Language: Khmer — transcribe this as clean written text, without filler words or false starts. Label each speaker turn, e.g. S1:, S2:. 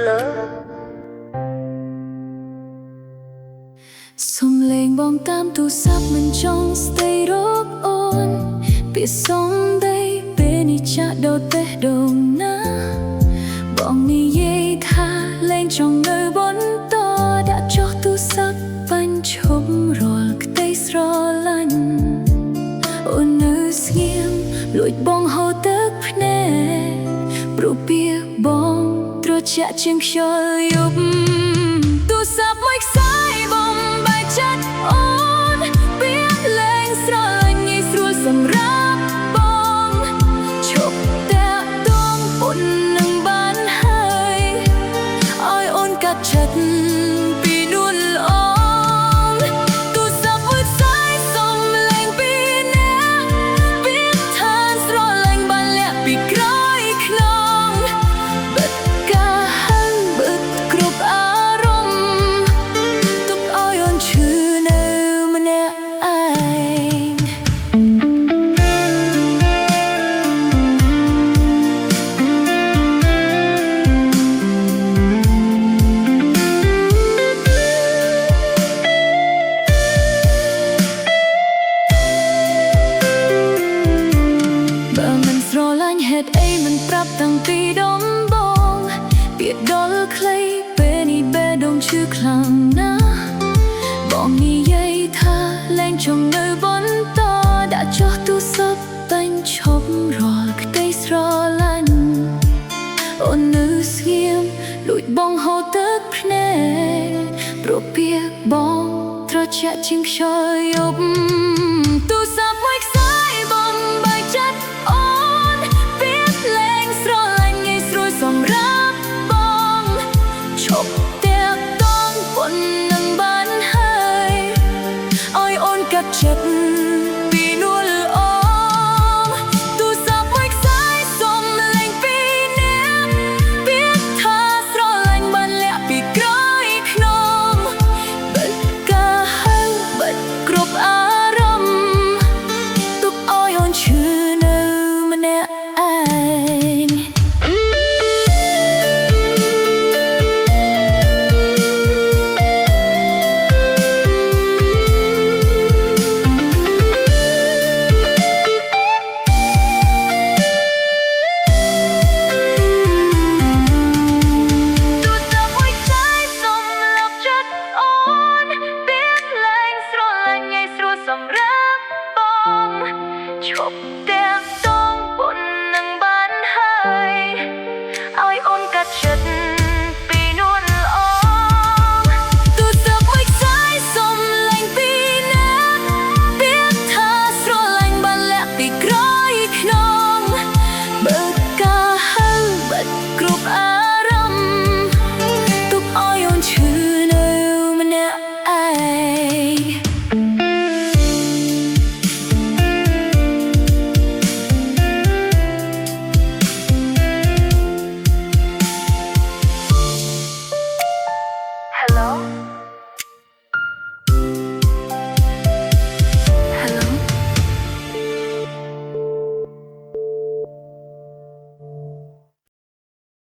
S1: លើ
S2: សំឡេងបងតាមទូរស័ព្ទមិនចង់ស្ទើររកអូនពាក្យសំដីពេលនេះចាក់ដូតទេដូងណាបងនិយាយថាលែងចង់នៅបន្តដាក់ចុះទូរស័ព្ទបាញ់ឈប់រាល់ក្តីស្រឡាញ់អូននៅស្ងៀមលួចបងហូរទឹកភ្នែកព្រោះពាក្យបងត្រជាក់ជាងខ្យល់យប់ទូរស័ព្ទមួយខ្សែបងបែកចិត្តអូនពាក្យលែងស្រឡាញ់ងាយស្រួលសម្រាប់បងឈប់តែតងពុននឹងបានហើយឲ្យអូនកាត់ចិត្តពីនួនល្អទូរស័ព្ទមួយខ្សែសុំលែងពីអ្នកពាក្យថាស្រឡាញ់បានលាក់ពីក្រោយខ្នងបិទការហឹងបិទគ្រប់អារម្មណ៍ទុកឲ្យអូនឈឺនៅម្នាក់ឯងបើមិនស្រឡាញ់ហេតុអីមិនប្រាប់តាំងពីដំបូងពាក្យដល់ខ្លីពេលនេះបេះដូងឈឺខ្លាំងណាស់បងនិយាយថាលែងចង់នៅបន្តដាក់ចុះទូរស័ព្ទបាញ់ឈប់រាល់ក្តីស្រឡាញ់អូននៅស្ងៀមលួចបងហូរទឹកភ្នែកព្រោះពាក្យបងត្រជាក់ជាងខ្យល់យប់